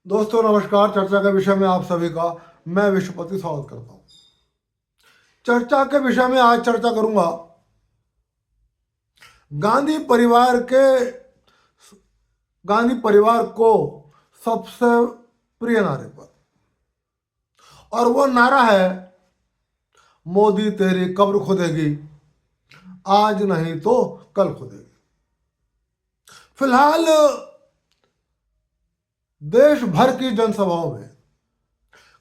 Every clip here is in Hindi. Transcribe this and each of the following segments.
दोस्तों नमस्कार। चर्चा के विषय में आप सभी का मैं विश्वपति स्वागत करता हूं। चर्चा के विषय में आज चर्चा करूंगा गांधी परिवार के गांधी परिवार को सबसे प्रिय नारे पर, और वो नारा है मोदी तेरी कब्र खुदेगी, आज नहीं तो कल खुदेगी। फिलहाल देश भर की जनसभाओं में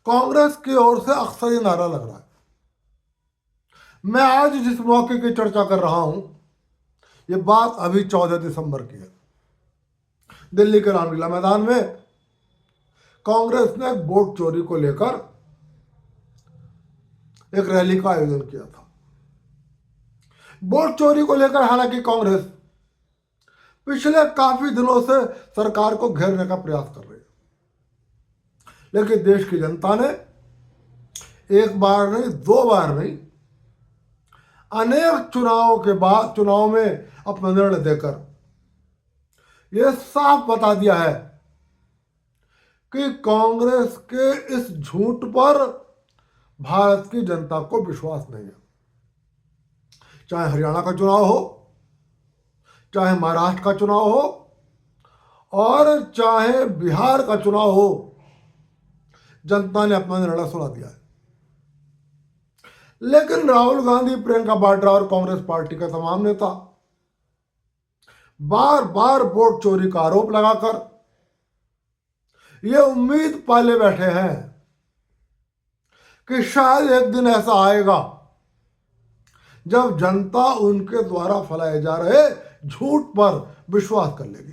कांग्रेस की ओर से अक्सर ये नारा लग रहा है। मैं आज जिस मौके की चर्चा कर रहा हूं, ये बात अभी 14 दिसंबर की है। दिल्ली के रामलीला मैदान में कांग्रेस ने वोट चोरी को लेकर एक रैली का आयोजन किया था। वोट चोरी को लेकर हालांकि कांग्रेस पिछले काफी दिनों से सरकार को घेरने का प्रयास कर रही है, लेकिन देश की जनता ने एक बार नहीं, दो बार नहीं, अनेक चुनाव में अपना निर्णय देकर यह साफ बता दिया है कि कांग्रेस के इस झूठ पर भारत की जनता को विश्वास नहीं है। चाहे हरियाणा का चुनाव हो, चाहे महाराष्ट्र का चुनाव हो, और चाहे बिहार का चुनाव हो, जनता ने अपना निर्णय सुना दिया है। लेकिन राहुल गांधी, प्रियंका वाड्रा और कांग्रेस पार्टी के तमाम नेता बार बार वोट चोरी का आरोप लगाकर ये उम्मीद पाले बैठे हैं कि शायद एक दिन ऐसा आएगा जब जनता उनके द्वारा फैलाए जा रहे झूठ पर विश्वास कर लेगी।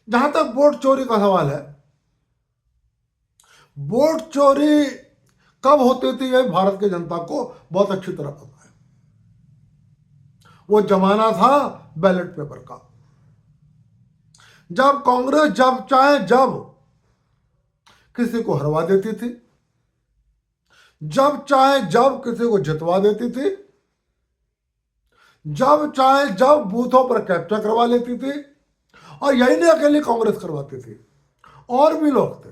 जहां तक वोट चोरी का सवाल है, वोट चोरी कब होती थी यह भारत की जनता को बहुत अच्छी तरह पता है। वो जमाना था बैलेट पेपर का, जब कांग्रेस जब चाहे जब किसी को हरवा देती थी, जब चाहे जब किसी को जितवा देती थी, जब चाहे जब बूथों पर कैप्चर करवा लेती थी। और यही नहीं अकेली कांग्रेस करवाती थी, और भी लोग थे।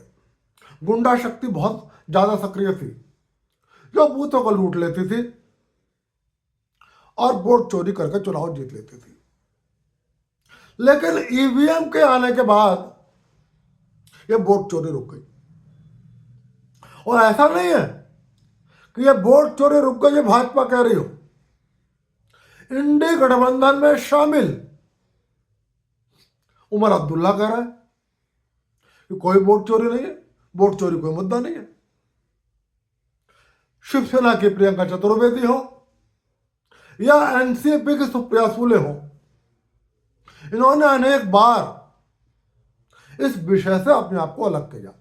गुंडा शक्ति बहुत ज्यादा सक्रिय थी जो बूथों को लूट लेती थी और वोट चोरी करके चुनाव जीत लेती थी। लेकिन ईवीएम के आने के बाद ये वोट चोरी रुक गई। और ऐसा नहीं है कि ये वोट चोरी रुक गई, ये भाजपा कह रही हो। इंडी गठबंधन में शामिल उमर अब्दुल्ला कह रहा है कि कोई वोट चोरी नहीं है, वोट चोरी कोई मुद्दा नहीं है। शिवसेना की प्रियंका चतुर्वेदी हो या एनसीपी की सुप्रिया सुले हो, इन्होंने अनेक बार इस विषय से अपने आप को अलग किया।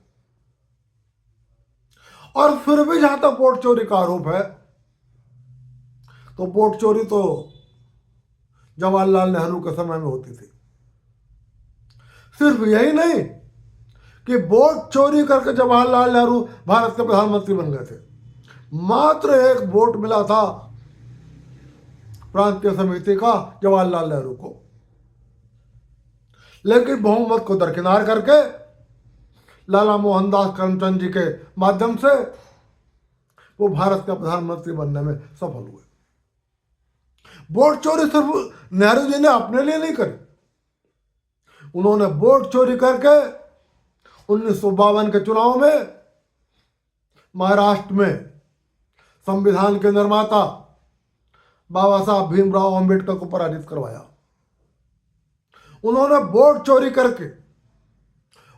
और फिर भी जहां तक वोट चोरी का आरोप है, तो वोट चोरी तो जवाहरलाल नेहरू के समय में होती थी। सिर्फ यही नहीं कि वोट चोरी करके जवाहरलाल नेहरू भारत के प्रधानमंत्री बन गए थे, मात्र एक वोट मिला था प्रांतीय समिति का जवाहरलाल नेहरू को। लेकिन बहुमत को दरकिनार करके लाला मोहनदास करमचंद जी के माध्यम से वो भारत का प्रधानमंत्री बनने में सफल हुए। वोट चोरी सिर्फ नेहरू जी ने अपने लिए नहीं करी, उन्होंने वोट चोरी करके 1952 के चुनाव में महाराष्ट्र में संविधान के निर्माता बाबा साहब भीमराव अंबेडकर को पराजित करवाया। उन्होंने वोट चोरी करके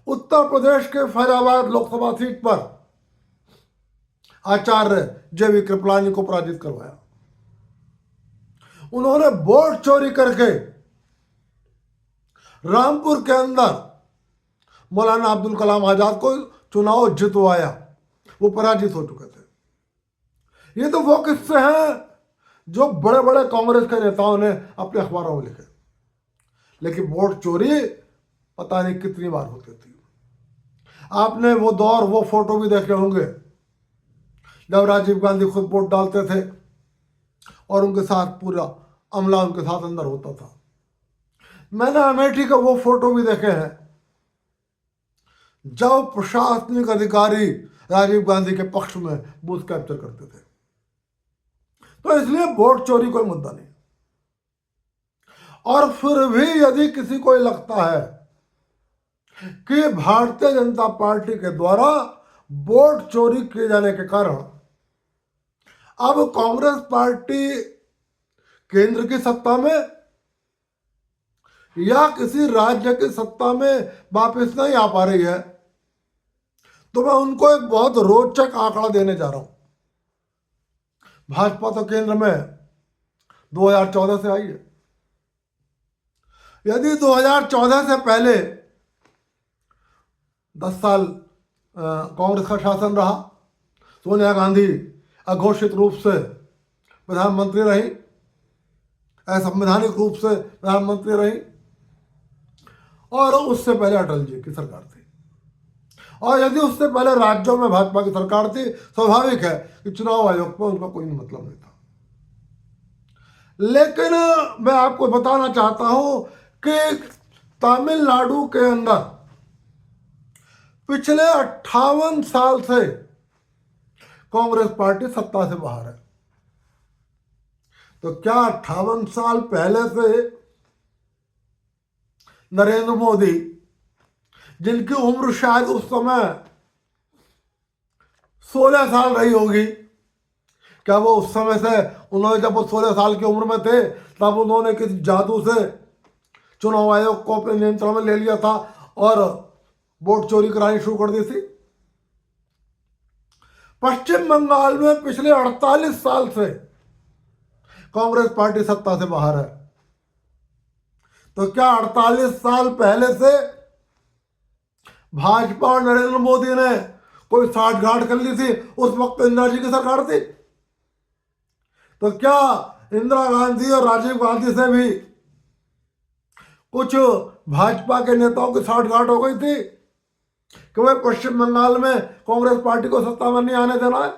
उत्तर प्रदेश के फैजाबाद लोकसभा सीट पर आचार्य जेवी कृपलानी को पराजित करवाया। उन्होंने वोट चोरी करके रामपुर के अंदर मौलाना अब्दुल कलाम आजाद को चुनाव जितवाया, वो पराजित हो चुके थे। ये तो वो किस्से हैं जो बड़े बड़े कांग्रेस के नेताओं ने अपने अखबारों में लिखे। लेकिन वोट चोरी पता नहीं कितनी बार होती थी। आपने वो दौर, वो फोटो भी देखे होंगे जब राजीव गांधी खुद वोट डालते थे और उनके साथ पूरा अमला उनके साथ अंदर होता था। मैंने अमेठी का वो फोटो भी देखे हैं जब प्रशासनिक अधिकारी राजीव गांधी के पक्ष में बूथ कैप्चर करते थे। तो इसलिए वोट चोरी कोई मुद्दा नहीं। और फिर भी यदि किसी को लगता है कि भारतीय जनता पार्टी के द्वारा वोट चोरी किए जाने के कारण अब कांग्रेस पार्टी केंद्र की सत्ता में या किसी राज्य की सत्ता में वापस नहीं आ पा रही है, तो मैं उनको एक बहुत रोचक आंकड़ा देने जा रहा हूं। भाजपा तो केंद्र में 2014 से आई है। यदि 2014 से पहले 10 साल कांग्रेस का शासन रहा, सोनिया गांधी अघोषित रूप से प्रधानमंत्री रही, असंवैधानिक रूप से प्रधानमंत्री रही, और उससे पहले अटल जी की सरकार थी, और यदि उससे पहले राज्यों में भाजपा की सरकार थी, स्वाभाविक है कि चुनाव आयोग पर उनका कोई मतलब नहीं था। लेकिन मैं आपको बताना चाहता हूं कि तमिलनाडु के अंदर पिछले 58 साल से कांग्रेस पार्टी सत्ता से बाहर है। तो क्या 58 साल पहले से नरेंद्र मोदी, जिनकी उम्र शायद उस समय 16 साल रही होगी, क्या वो उस समय से उन्होंने जब वो 16 साल की उम्र में थे तब उन्होंने किसी जादू से चुनाव आयोग को अपने नियंत्रण में ले लिया था और वोट चोरी करानी शुरू कर दी थी? पश्चिम बंगाल में पिछले 48 साल से कांग्रेस पार्टी सत्ता से बाहर है। तो क्या 48 साल पहले से भाजपा और नरेंद्र मोदी ने कोई साठगांठ कर ली थी? उस वक्त इंदिरा जी की सरकार थी। तो क्या इंदिरा गांधी और राजीव गांधी से भी कुछ भाजपा के नेताओं की साठगांठ हो गई थी कि वह पश्चिम बंगाल में कांग्रेस पार्टी को सत्ता में नहीं आने देना है?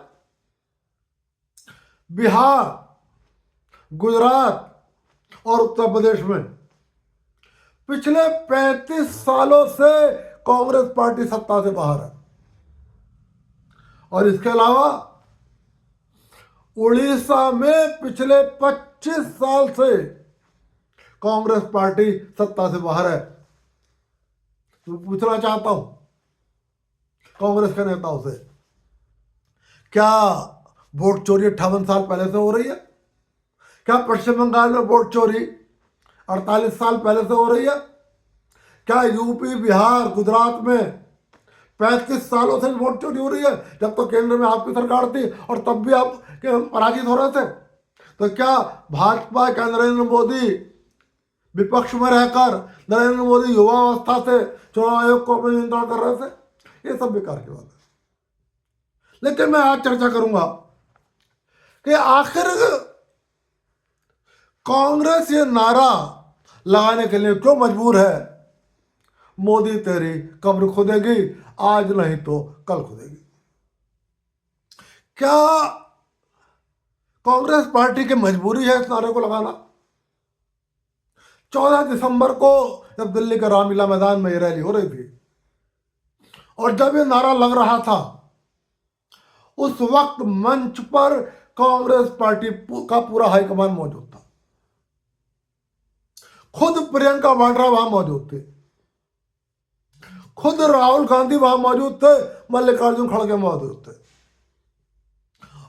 बिहार, गुजरात और उत्तर प्रदेश में पिछले 35 सालों से कांग्रेस पार्टी सत्ता से बाहर है। और इसके अलावा उड़ीसा में पिछले 25 साल से कांग्रेस पार्टी सत्ता से बाहर है। तो पूछना चाहता हूं कांग्रेस के नेताओं से, क्या वोट चोरी 58 साल पहले से हो रही है? क्या पश्चिम बंगाल में वोट चोरी 48 साल पहले से हो रही है? क्या यूपी, बिहार, गुजरात में 35 सालों से वोट चोरी हो रही है, जब तो केंद्र में आपकी सरकार थी और तब भी आप पराजित हो रहे थे? तो क्या भाजपा का नरेंद्र मोदी विपक्ष में रहकर नरेंद्र मोदी युवा अवस्था से चुनाव आयोग को अपने नियंत्रण कर रहे थे? ये सब बेकार की बात है। लेकिन मैं आज चर्चा करूंगा कि आखिर कांग्रेस ये नारा लगाने के लिए क्यों मजबूर है, मोदी तेरी कब्र खोदेगी, आज नहीं तो कल खोदेगी। क्या कांग्रेस पार्टी की मजबूरी है इस नारे को लगाना? 14 दिसंबर को जब दिल्ली के रामलीला मैदान में ये रैली हो रही थी और जब ये नारा लग रहा था, उस वक्त मंच पर कांग्रेस पार्टी का पूरा हाईकमान मौजूद था। खुद प्रियंका वाड्रा वहां मौजूद थे, खुद राहुल गांधी वहां मौजूद थे, मल्लिकार्जुन खड़गे मौजूद थे।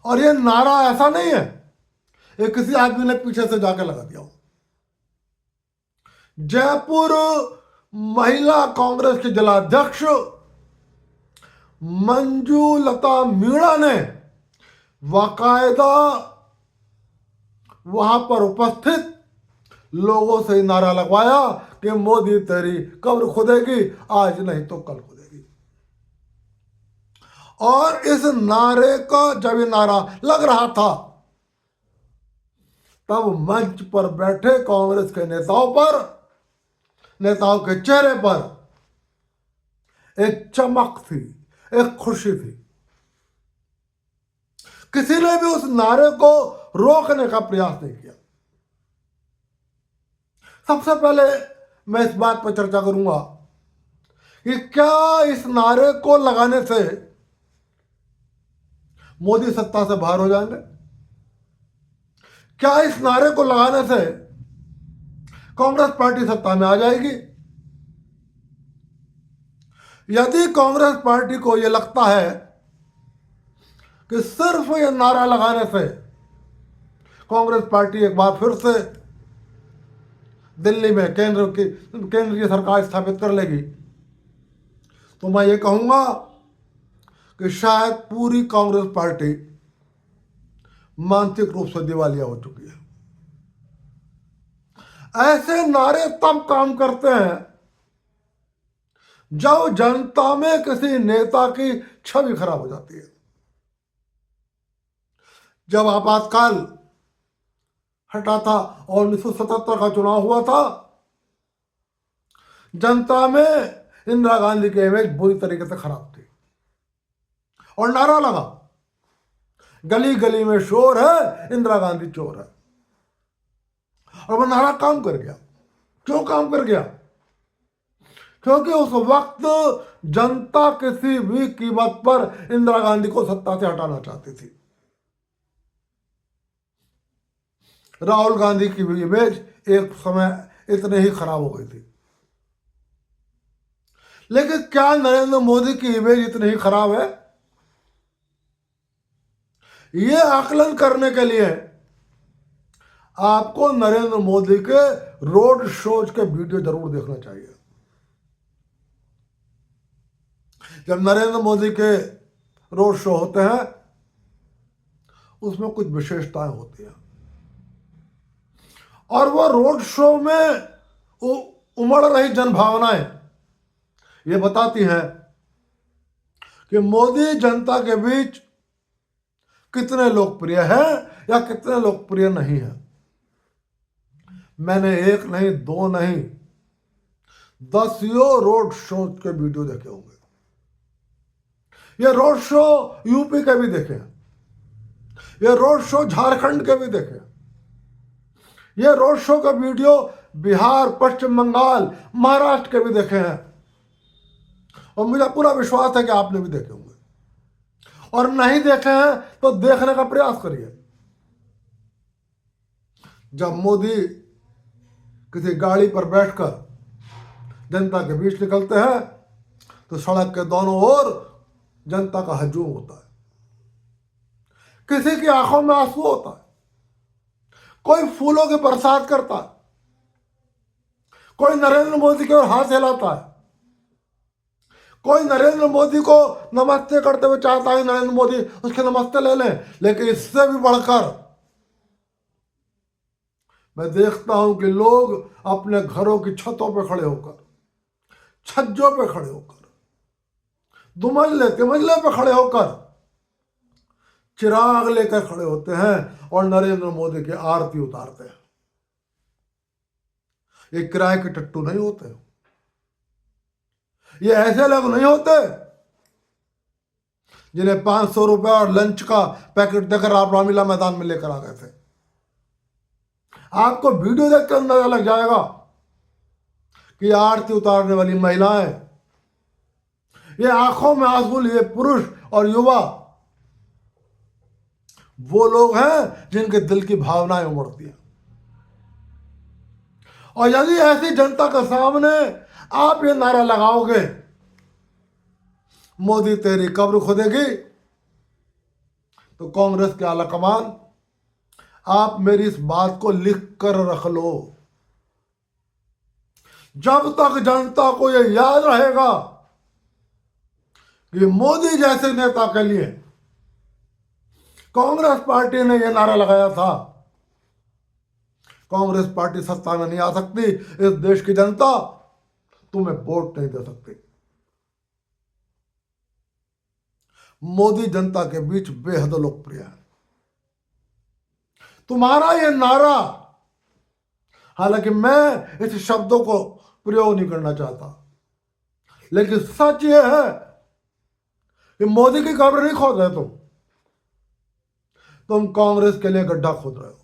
और ये नारा ऐसा नहीं है ये किसी आदमी ने पीछे से जाकर लगा दिया हो। जयपुर महिला कांग्रेस के जिलाध्यक्ष मंजू लता मीणा ने बाकायदा वहां पर उपस्थित लोगों से नारा लगवाया कि मोदी तेरी कब्र खुदेगी, आज नहीं तो कल खुदेगी। और इस नारे का जब ये नारा लग रहा था तब मंच पर बैठे कांग्रेस के नेताओं के चेहरे पर एक चमक थी, एक खुशी थी। किसी ने भी उस नारे को रोकने का प्रयास नहीं किया। सबसे पहले मैं इस बात पर चर्चा करूंगा कि क्या इस नारे को लगाने से मोदी सत्ता से बाहर हो जाएंगे? क्या इस नारे को लगाने से कांग्रेस पार्टी सत्ता में आ जाएगी? यदि कांग्रेस पार्टी को यह लगता है कि सिर्फ यह नारा लगाने से कांग्रेस पार्टी एक बार फिर से दिल्ली में केंद्रीय सरकार स्थापित कर लेगी, तो मैं ये कहूंगा कि शायद पूरी कांग्रेस पार्टी मानसिक रूप से दिवालिया हो चुकी है। ऐसे नारे तब काम करते हैं जब जनता में किसी नेता की छवि खराब हो जाती है। जब आपातकाल हटा था और 1977 का चुनाव हुआ था, जनता में इंदिरा गांधी की इमेज बुरी तरीके से खराब थी और नारा लगा, गली गली में शोर है, इंदिरा गांधी चोर है। और वो नारा काम कर गया। क्यों काम कर गया? क्योंकि उस वक्त जनता किसी भी कीमत पर इंदिरा गांधी को सत्ता से हटाना चाहती थी। राहुल गांधी की भी इमेज एक समय इतने ही खराब हो गई थी। लेकिन क्या नरेंद्र मोदी की इमेज इतनी ही खराब है? यह आकलन करने के लिए आपको नरेंद्र मोदी के रोड शोज के वीडियो जरूर देखना चाहिए। जब नरेंद्र मोदी के रोड शो होते हैं उसमें कुछ विशेषताएं होती हैं और वो रोड शो में उमड़ रही जनभावनाएं ये बताती हैं कि मोदी जनता के बीच कितने लोकप्रिय हैं या कितने लोकप्रिय नहीं है। मैंने एक नहीं, दो नहीं, 10 रोड शो के वीडियो देखे होंगे। ये रोड शो यूपी के भी देखे, ये रोड शो झारखंड के भी देखे, ये रोड शो का वीडियो बिहार, पश्चिम बंगाल, महाराष्ट्र के भी देखे हैं और मुझे पूरा विश्वास है कि आपने भी देखे होंगे। और नहीं देखे हैं तो देखने का प्रयास करिए। जब मोदी किसी गाड़ी पर बैठकर जनता के बीच निकलते हैं तो सड़क के दोनों ओर जनता का हजूम होता है। किसी की आंखों में आंसू होता है, कोई फूलों की बरसात करता है, कोई नरेंद्र मोदी की ओर हाथ हिलाता है, कोई नरेंद्र मोदी को नमस्ते करते हुए चाहता है नरेंद्र मोदी उसके नमस्ते ले लें। लेकिन इससे भी बढ़कर मैं देखता हूं कि लोग अपने घरों की छतों पर खड़े होकर, छज्जों पे खड़े होकर, दुमंजले तिमंजले पे खड़े होकर चिराग लेकर खड़े होते हैं और नरेंद्र मोदी की आरती उतारते हैं। ये किराए के टट्टू नहीं होते, ये ऐसे लोग नहीं होते जिन्हें 500 रुपए और लंच का पैकेट देकर आप रामलीला मैदान में लेकर आ गए थे। आपको वीडियो देखकर अंदाजा लग जाएगा कि आरती उतारने वाली महिलाएं, ये आंखों में आंसू लिए पुरुष और युवा वो लोग हैं जिनके दिल की भावनाएं उमड़ती हैं। और यदि ऐसी जनता के सामने आप ये नारा लगाओगे, मोदी तेरी कब्र खोदेगी, तो कांग्रेस के आला कमान, आप मेरी इस बात को लिख कर रख लो, जब तक जनता को यह याद रहेगा कि मोदी जैसे नेता के लिए कांग्रेस पार्टी ने यह नारा लगाया था, कांग्रेस पार्टी सत्ता में नहीं आ सकती। इस देश की जनता तुम्हें वोट नहीं दे सकती। मोदी जनता के बीच बेहद लोकप्रिय है। तुम्हारा यह नारा, हालांकि मैं इस शब्दों को प्रयोग नहीं करना चाहता, लेकिन सच यह है कि मोदी की कब्र नहीं खोद रहे तुम कांग्रेस के लिए गड्ढा खोद रहे हो।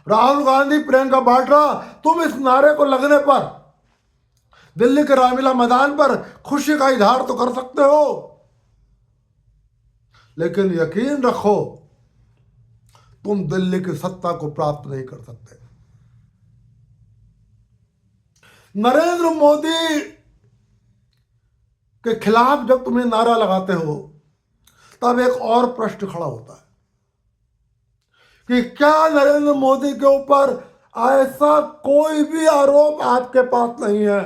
राहुल गांधी, प्रियंका वाड्रा, तुम इस नारे को लगने पर दिल्ली के रामलीला मैदान पर खुशी का इजहार तो कर सकते हो, लेकिन यकीन रखो तुम दिल्ली की सत्ता को प्राप्त नहीं कर सकते। नरेंद्र मोदी के खिलाफ जब तुम्हें नारा लगाते हो तब एक और प्रश्न खड़ा होता है कि क्या नरेंद्र मोदी के ऊपर ऐसा कोई भी आरोप आपके पास नहीं है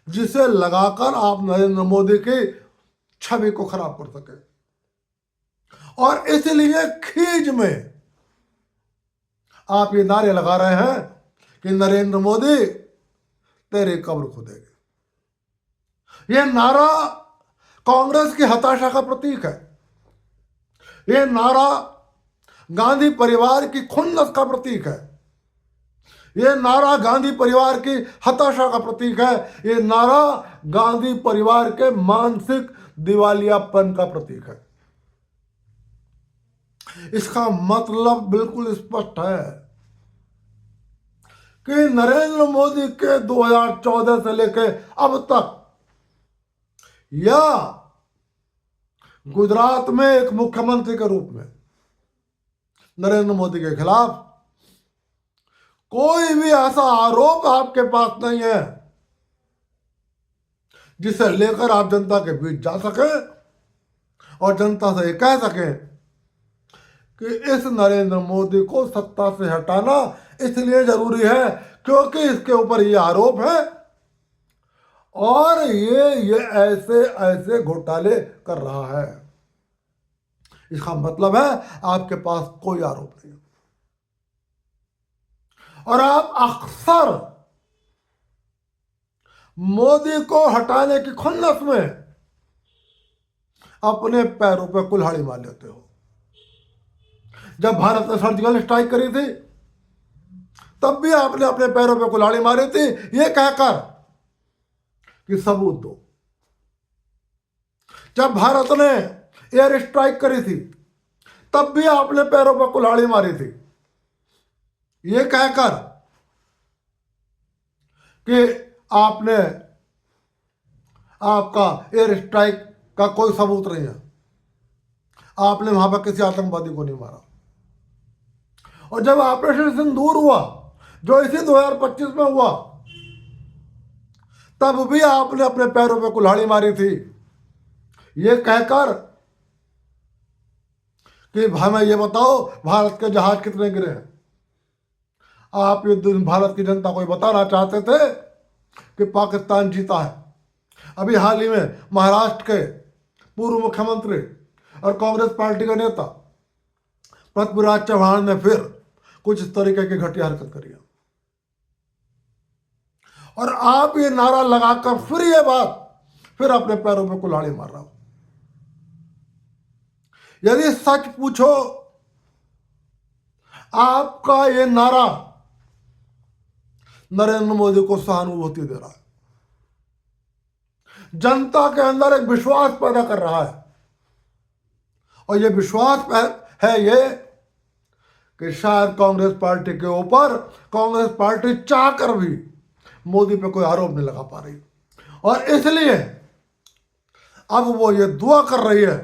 जिसे लगाकर आप नरेंद्र मोदी की छवि को खराब कर सके, और इसलिए खीज में आप ये नारे लगा रहे हैं कि नरेंद्र मोदी तेरी कब्र खुदेगी। यह नारा कांग्रेस की हताशा का प्रतीक है। यह नारा गांधी परिवार की खुन्नस का प्रतीक है। यह नारा गांधी परिवार की हताशा का प्रतीक है। यह नारा गांधी परिवार के मानसिक दिवालियापन का प्रतीक है। इसका मतलब बिल्कुल स्पष्ट है कि नरेंद्र मोदी के 2014 से लेकर अब तक या गुजरात में एक मुख्यमंत्री के रूप में नरेंद्र मोदी के खिलाफ कोई भी ऐसा आरोप आपके पास नहीं है जिसे लेकर आप जनता के बीच जा सके और जनता से कह सके कि इस नरेंद्र मोदी को सत्ता से हटाना इसलिए जरूरी है क्योंकि इसके ऊपर ये आरोप है और ये ऐसे ऐसे घोटाले कर रहा है। इसका मतलब है आपके पास कोई आरोप नहीं, और आप अक्सर मोदी को हटाने की खुन्नस में अपने पैरों पर कुल्हाड़ी मार लेते हो। जब भारत ने सर्जिकल स्ट्राइक करी थी तब भी आपने अपने पैरों पे कुल्हाड़ी मारी थी ये कहकर कि सबूत दो। जब भारत ने एयर स्ट्राइक करी थी तब भी आपने पैरों पर कुल्हाड़ी मारी थी ये कहकर कि आपने आपका एयर स्ट्राइक का कोई सबूत नहीं है, आपने वहां पर किसी आतंकवादी को नहीं मारा। और जब ऑपरेशन सिंदूर हुआ जो इसी 2025 में हुआ तब भी आपने अपने पैरों पे कुल्हाड़ी मारी थी ये कहकर कि हमें ये बताओ भारत के जहाज कितने गिरे हैं। आप ये भारत की जनता को बताना चाहते थे कि पाकिस्तान जीता है। अभी हाल ही में महाराष्ट्र के पूर्व मुख्यमंत्री और कांग्रेस पार्टी का नेता पृथ्वीराज चौहान ने फिर कुछ इस तरीके की घटिया हरकत करी है, और आप ये नारा लगाकर फिर ये बात फिर अपने पैरों पे कुल्हाड़ी मार रहा हो। यदि सच पूछो आपका ये नारा नरेंद्र मोदी को सहानुभूति दे रहा है, जनता के अंदर एक विश्वास पैदा कर रहा है, और ये विश्वास है ये कि शायद कांग्रेस पार्टी के ऊपर कांग्रेस पार्टी चाहकर भी मोदी पे कोई आरोप नहीं लगा पा रही, और इसलिए अब वो ये दुआ कर रही है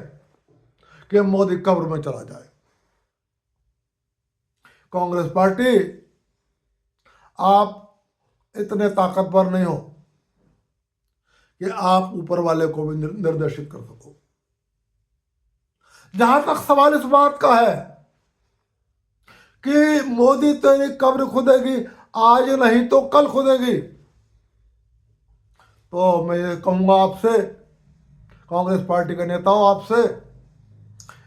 कि मोदी कब्र में चला जाए। कांग्रेस पार्टी आप इतने ताकतवर नहीं हो कि आप ऊपर वाले को भी निर्देशित कर सको। जहां तक सवाल इस बात का है कि मोदी तेरी कब्र खुदेगी, आज नहीं तो कल खुदेगी, तो मैं ये कहूंगा आपसे, कांग्रेस पार्टी के नेताओं आपसे,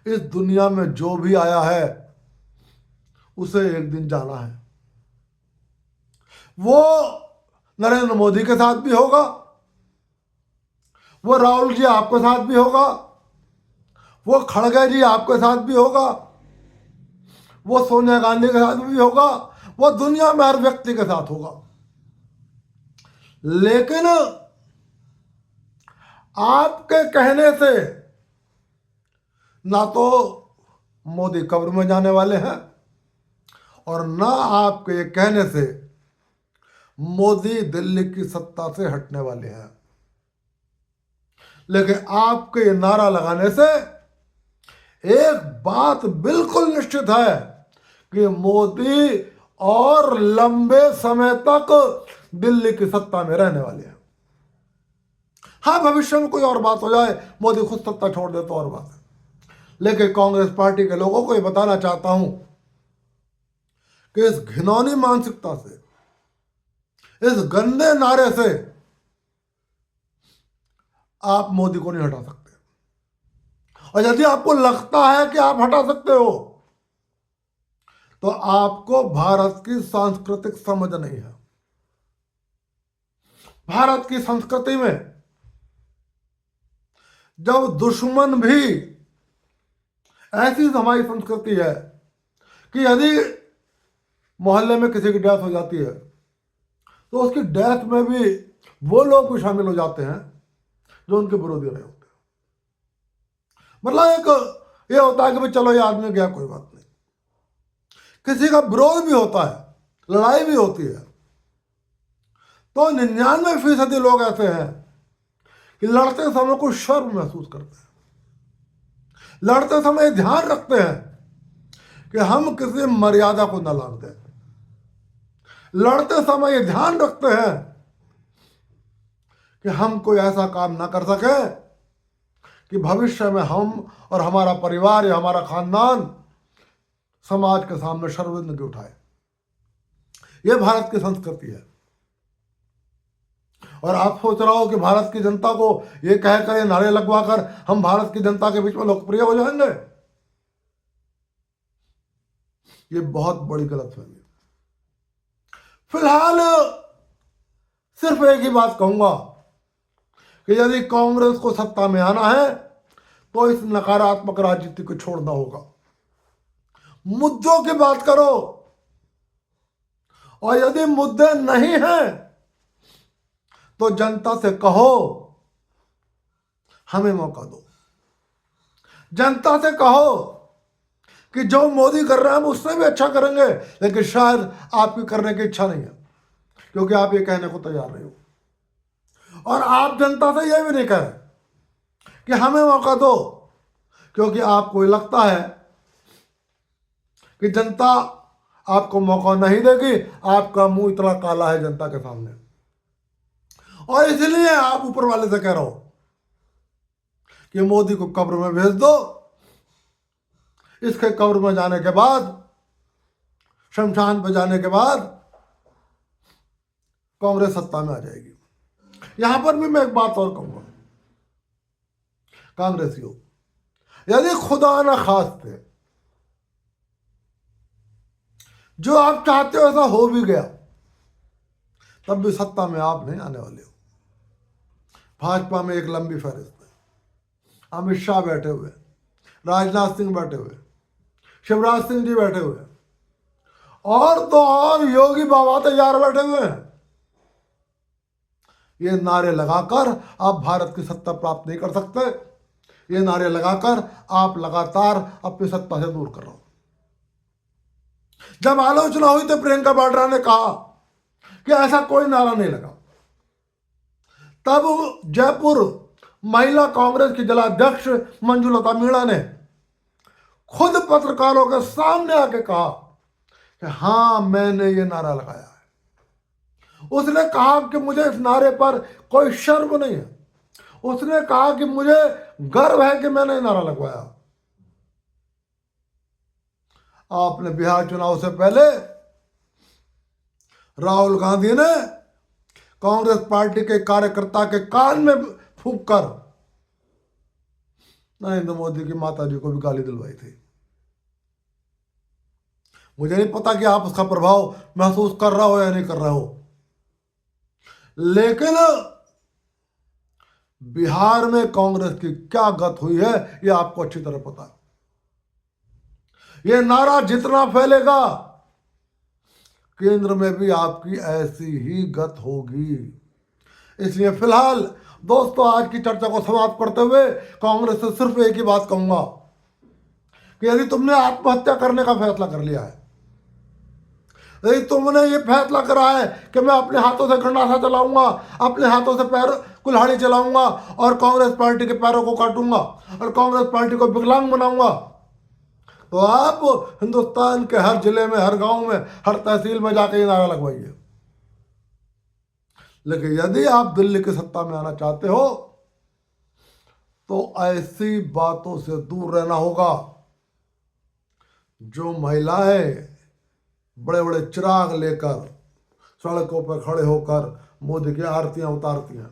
इस दुनिया में जो भी आया है उसे एक दिन जाना है। वो नरेंद्र मोदी के साथ भी होगा, वो राहुल जी आपके साथ भी होगा, वो खड़गे जी आपके साथ भी होगा, वो सोनिया गांधी के साथ भी होगा, वो दुनिया में हर व्यक्ति के साथ होगा। लेकिन आपके कहने से ना तो मोदी कब्र में जाने वाले हैं और ना आपके कहने से मोदी दिल्ली की सत्ता से हटने वाले हैं। लेकिन आपके ये नारा लगाने से एक बात बिल्कुल निश्चित है कि मोदी और लंबे समय तक दिल्ली की सत्ता में रहने वाले हैं। हाँ, भविष्य में कोई और बात हो जाए, मोदी खुद सत्ता छोड़ दे तो और बात है। लेकिन कांग्रेस पार्टी के लोगों को ये बताना चाहता हूं कि इस घिनौनी मानसिकता से, इस गंदे नारे से आप मोदी को नहीं हटा सकते। और यदि आपको लगता है कि आप हटा सकते हो तो आपको भारत की सांस्कृतिक समझ नहीं है। भारत की संस्कृति में जब दुश्मन भी, ऐसी हमारी संस्कृति है कि यदि मोहल्ले में किसी की डेथ हो जाती है तो उसकी डेथ में भी वो लोग भी शामिल हो जाते हैं जो उनके विरोधी रहे होते हैं। मतलब एक ये होता है कि भाई चलो ये आदमी गया, कोई बात नहीं। किसी का विरोध भी होता है, लड़ाई भी होती है, तो 99% लोग ऐसे हैं कि लड़ते समय कुछ शर्म महसूस करते हैं, लड़ते समय ध्यान रखते हैं कि हम किसी मर्यादा को न लांघ दें, लड़ते समय ये ध्यान रखते हैं कि हम कोई ऐसा काम ना कर सके कि भविष्य में हम और हमारा परिवार या हमारा खानदान समाज के सामने शर्मिंदगी उठाए। यह भारत की संस्कृति है। और आप सोच रहे हो कि भारत की जनता को ये कहकर, ये नारे लगवाकर हम भारत की जनता के बीच में लोकप्रिय हो जाएंगे, ये बहुत बड़ी गलतफहमी। फिलहाल सिर्फ एक ही बात कहूंगा कि यदि कांग्रेस को सत्ता में आना है तो इस नकारात्मक राजनीति को छोड़ना होगा। मुद्दों की बात करो, और यदि मुद्दे नहीं हैं तो जनता से कहो हमें मौका दो। जनता से कहो कि जो मोदी कर रहे हैं हम उससे भी अच्छा करेंगे, लेकिन शायद आपकी करने की इच्छा नहीं है क्योंकि आप ये कहने को तैयार नहीं हो। और आप जनता से यह भी नहीं कह रहे कि हमें मौका दो क्योंकि आपको ये लगता है कि जनता आपको मौका नहीं देगी, आपका मुंह इतना काला है जनता के सामने, और इसलिए आप ऊपर वाले से कह रहे हो कि मोदी को कब्र में भेज दो। इसके कब्र में जाने के बाद, शमशान पर जाने के बाद कांग्रेस सत्ता में आ जाएगी। यहां पर भी मैं एक बात और कहूंगा, कांग्रेसियों, यदि खुदा न खास्ते जो आप चाहते हो ऐसा हो भी गया, तब भी सत्ता में आप नहीं आने वाले हो। भाजपा में एक लंबी फहरिस्त है। अमित शाह बैठे हुए, राजनाथ सिंह बैठे हुए, शिवराज सिंह जी बैठे हुए, और तो और योगी बाबा तैयार बैठे हुए हैं। ये नारे लगाकर आप भारत की सत्ता प्राप्त नहीं कर सकते। ये नारे लगाकर आप लगातार अपनी सत्ता से दूर कर रहे हो। जब आलोचना हुई तो प्रियंका वाड्रा ने कहा कि ऐसा कोई नारा नहीं लगा। तब जयपुर महिला कांग्रेस की जिलाध्यक्ष मंजुलता मीणा ने खुद पत्रकारों के सामने आके कहा कि हाँ, मैंने ये नारा लगाया है। उसने कहा कि मुझे इस नारे पर कोई शर्म नहीं है। उसने कहा कि मुझे गर्व है कि मैंने नारा लगवाया। आपने बिहार चुनाव से पहले राहुल गांधी ने कांग्रेस पार्टी के कार्यकर्ता के कान में फूंक कर नरेंद्र मोदी की माता जी को भी गाली दिलवाई थी। मुझे नहीं पता कि आप उसका प्रभाव महसूस कर रहे हो या नहीं कर रहे हो, लेकिन बिहार में कांग्रेस की क्या गत हुई है यह आपको अच्छी तरह पता है। यह नारा जितना फैलेगा, केंद्र में भी आपकी ऐसी ही गत होगी। इसलिए फिलहाल दोस्तों, आज की चर्चा को समाप्त करते हुए कांग्रेस से सिर्फ एक ही बात कहूंगा कि यदि तुमने आत्महत्या करने का फैसला कर लिया है यदि तुमने ये फैसला करा है कि मैं अपने हाथों से गंडासा चलाऊंगा, अपने हाथों से पैर कुल्हाड़ी चलाऊंगा और कांग्रेस पार्टी के पैरों को काटूंगा और कांग्रेस पार्टी को विकलांग बनाऊंगा, तो आप हिंदुस्तान के हर जिले में, हर गांव में, हर तहसील में जाकर ये नारा लगवाइए। लेकिन यदि आप दिल्ली की सत्ता में आना चाहते हो तो ऐसी बातों से दूर रहना होगा। जो महिलाएं बड़े बड़े चिराग लेकर सड़कों पर खड़े होकर मोदी की आरतियां उतारती हैं,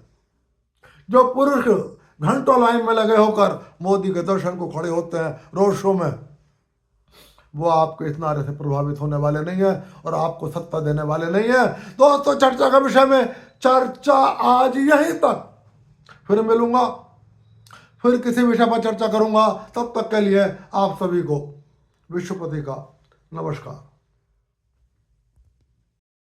जो पुरुष घंटों लाइन में लगे होकर मोदी के दर्शन को खड़े होते हैं रोड शो में, वो आपके इस नारे से प्रभावित होने वाले नहीं है और आपको सत्ता देने वाले नहीं है। दोस्तों, चर्चा का विषय में चर्चा आज यहीं तक, फिर मिलूंगा, फिर किसी विषय पर चर्चा करूंगा। तब तक के लिए आप सभी को विश्वपति का नमस्कार।